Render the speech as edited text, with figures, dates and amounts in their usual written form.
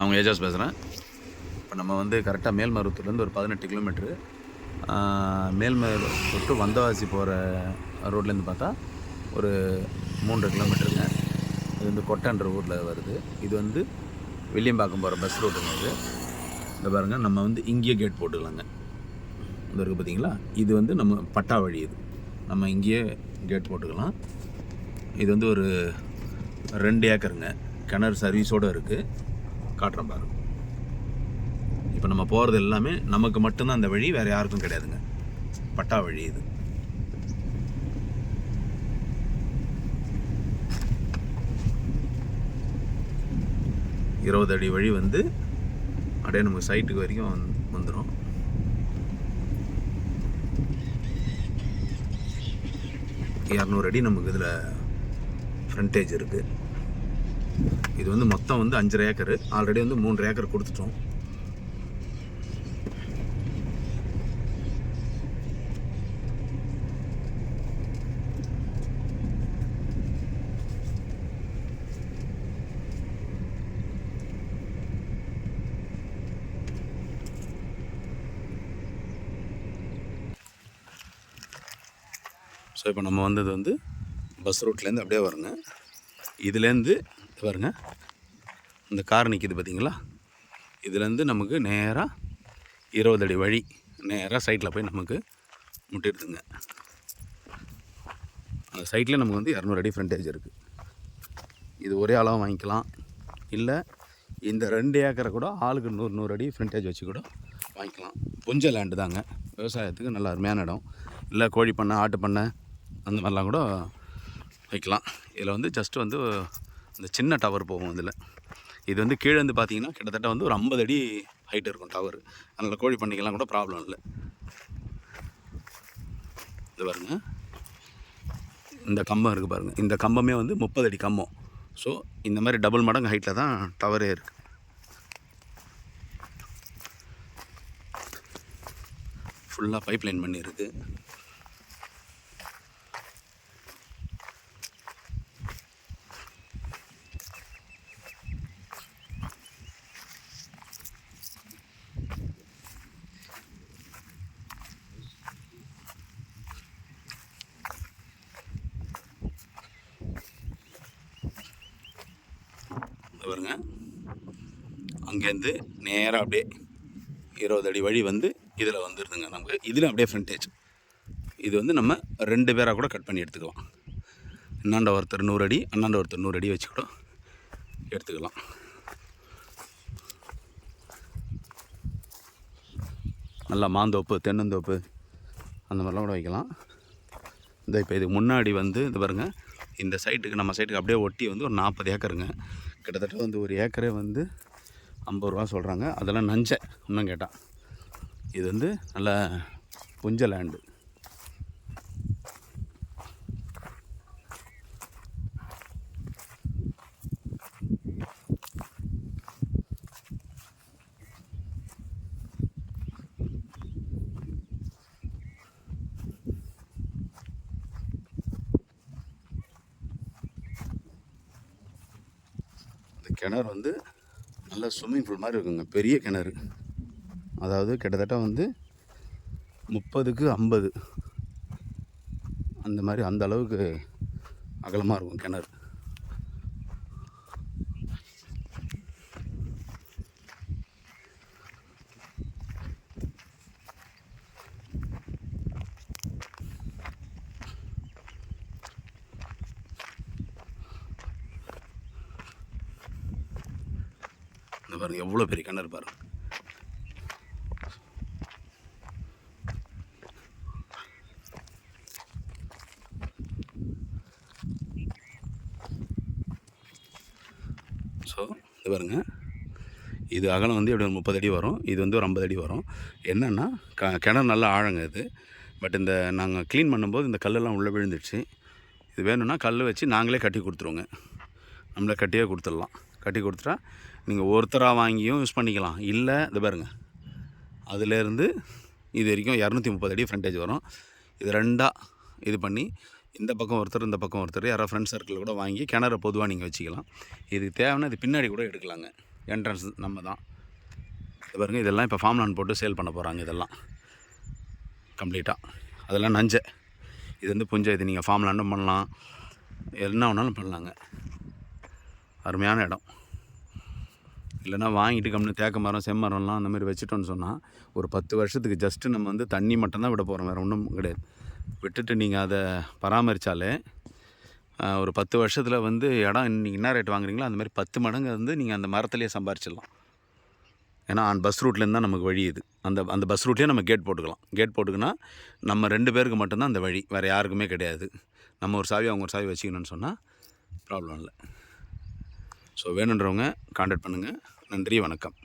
அவங்க ஏஜாஸ் பேசுகிறேன். இப்போ நம்ம வந்து கரெக்டாக மேல்மருவத்தூர்லேருந்து ஒரு 18 கிலோமீட்ரு மேல்மருவத்தூர் டு வந்தவாசி போகிற ரோட்லேருந்து பார்த்தா ஒரு 3 கிலோமீட்டருங்க. இது வந்து கொட்டன்ற ஊரில் வருது. இது வந்து வில்லியம்பாக்கம் போகிற பஸ் ரூட்டுங்க. இது இந்த பாருங்கள், நம்ம வந்து இங்கேயே கேட் போட்டுக்கலாங்க. இந்த இருக்குது பார்த்தீங்களா, இது வந்து நம்ம பட்டா வழி. இது நம்ம இங்கேயே கேட் போட்டுக்கலாம். இது வந்து ஒரு 2 ஏக்கருங்க. கிணறு சர்வீஸோடு இருக்குது. காட்டுறேன் பாருங்க. இப்போ நம்ம போகிறது எல்லாமே நமக்கு மட்டும்தான் அந்த வழி, வேறு யாருக்கும் கிடையாதுங்க. பட்டா வழி இது. இருபது அடி வழி வந்து அப்படியே நமக்கு சைட்டுக்கு வரைக்கும் வந்துடும். இரநூறு அடி நமக்கு இதில் ஃப்ரண்டேஜ் இருக்குது. இது வந்து மொத்தம் வந்து 5.5 ஏக்கரு. ஆல்ரெடி வந்து 3 ஏக்கர் கொடுத்துட்டோம். ஸோ இப்போ நம்ம வந்தது வந்து பஸ் ரூட்லேருந்து அப்படியே வருங்க. இதுலேருந்து பாருங்க, இந்த கார் நிற்கிது பார்த்தீங்களா, இதுலேருந்து நமக்கு நேராக 20 அடி வழி நேராக சைட்டில் போய் நமக்கு முட்டிடுதுங்க. அந்த சைட்டில் நமக்கு வந்து 200 அடி ஃப்ரண்டேஜ் இருக்குது. இது ஒரே அளவு வாங்கிக்கலாம், இல்லை இந்த 2 ஏக்கரை கூட ஆளுக்கு 100 அடி ஃப்ரண்டேஜ் வச்சு கூட வாங்கிக்கலாம். புஞ்ச லேண்டு தாங்க, விவசாயத்துக்கு நல்ல அருமையான இடம். இல்லை கோழி பண்ணை, ஆட்டு பண்ணை அந்த மாதிரிலாம் கூட வைக்கலாம். இதில் வந்து ஜஸ்ட்டு வந்து இந்த சின்ன டவர் போகும். இதில் இது வந்து கீழே வந்து பார்த்தீங்கன்னா கிட்டத்தட்ட வந்து ஒரு 50 அடி ஹைட் இருக்கும் டவர். அதனால் கோழி பண்ணிக்கலாம் கூட ப்ராப்ளம் இல்லை. இது பாருங்க, இந்த கம்பம் இருக்குது பாருங்கள். இந்த கம்பமே வந்து 30 அடி கம்பம். ஸோ இந்த மாதிரி டபுள் மடங்கு ஹைட்டில் தான் டவரே இருக்குது. ஃபுல்லாக பைப் லைன் பண்ணியிருக்கு. பாருங்க, அங்கேருந்து நேராக அப்படியே 20 அடி வழி வந்து இதில் வந்துடுதுங்க. நமக்கு இதில் அப்படியே ஃப்ரண்டேஜ். இது வந்து நம்ம 2 பேராக கூட கட் பண்ணி எடுத்துக்கலாம். அண்ணாண்ட ஒருத்தர் 100 அடி, அண்ணாண்ட ஒருத்தர் 100 அடி வச்சு கூட எடுத்துக்கலாம். நல்லா மாந்தோப்பு, தென்னந்தோப்பு அந்த மாதிரிலாம் கூட வைக்கலாம். இந்த இப்போ இதுக்கு முன்னாடி வந்து இது பாருங்கள், இந்த சைட்டுக்கு நம்ம சைட்டுக்கு அப்படியே ஒட்டி வந்து ஒரு 40 ஏக்கருங்க. கிட்டத்தட்ட வந்து ஒரு ஏக்கரே வந்து 50 ரூபா சொல்கிறாங்க. அதெல்லாம் நஞ்சை இன்னும் கேட்டால். இது வந்து நல்ல புஞ்ச லேண்டு. கிணறு வந்து நல்ல ஸ்விம்மிங் பூல் மாதிரி இருக்குங்க. பெரிய கிணறு, அதாவது கிட்டத்தட்ட வந்து 30க்கு 50 அந்த மாதிரி, அந்த அளவுக்கு அகலமாக இருக்கும் கிணறு. இந்த பாருங்கள் எவ்வளோ பெரிய கிணறு பாருங்கள். ஸோ இது பாருங்கள், இது அகலம் வந்து எப்படி 30 அடி வரும், இது வந்து ஒரு 50 அடி வரும். என்னென்னா கிணறு நல்லா ஆழங்க இது. பட் இந்த நாங்கள் க்ளீன் பண்ணும்போது இந்த கல்லெல்லாம் உள்ளே விழுந்துடுச்சு. இது வேணும்னா கல் வச்சு நாங்களே கட்டி கொடுத்துருவோங்க. நம்மளே கட்டியே கொடுத்துடலாம். கட்டி கொடுத்துட்டா நீங்கள் ஒருத்தராக வாங்கியும் யூஸ் பண்ணிக்கலாம். இல்லை இது பாருங்கள், அதுலேருந்து இது வரைக்கும் 230 அடி ஃப்ரண்டேஜ் வரும். இது 2ஆக இது பண்ணி இந்த பக்கம் ஒருத்தர், இந்த பக்கம் ஒருத்தர், யாராவது ஃப்ரெண்ட் சர்க்கிள் கூட வாங்கி கிணறு பொதுவாக நீங்கள் வச்சுக்கலாம். இதுக்கு தேவைன்னா இது பின்னாடி கூட எடுக்கலாங்க. என்ட்ரன்ஸ் நம்ம தான். இது பாருங்கள், இதெல்லாம் இப்போ ஃபார்ம் லேண்ட் போட்டு சேல் பண்ண போகிறாங்க. இதெல்லாம் கம்ப்ளீட்டாக அதெல்லாம் நஞ்சை. இது வந்து புஞ்சை. இது நீங்கள் ஃபார்ம் லேண்டும் பண்ணலாம், என்ன வேணாலும் பண்ணலாங்க. அருமையான இடம். இல்லைனா வாங்கிட்டு கம்முன்னு தேக்க மரம் செம்மரம்லாம் அந்த மாதிரி வச்சுட்டோன்னு சொன்னால் ஒரு 10 வருஷத்துக்கு ஜஸ்ட்டு நம்ம வந்து தண்ணி மட்டும்தான் விட போகிறோம், வேறு ஒன்றும் கிடையாது. விட்டுட்டு நீங்கள் அதை பராமரித்தாலே ஒரு 10 வருஷத்தில் வந்து இடம் நீங்கள் என்ன ரேட் வாங்குறீங்களோ அந்த மாதிரி 10 மடங்கு வந்து நீங்கள் அந்த மரத்துலேயே சம்பாரிச்சிடலாம். ஏன்னா பஸ் ரூட்லேருந்து தான் நமக்கு வழி இது. அந்த பஸ் ரூட்லேயே நம்ம கேட் போட்டுக்கலாம். கேட் போட்டுக்குன்னா நம்ம 2 பேருக்கு மட்டும்தான் அந்த வழி, வேறு யாருக்குமே கிடையாது. நம்ம ஒரு சாவி அவங்க ஒரு சாவி வச்சுக்கணும்னு சொன்னால் ப்ராப்ளம் இல்லை. ஸோ வேணுன்றவங்க கான்டாக்ட் பண்ணுங்கள். நன்றி, வணக்கம்.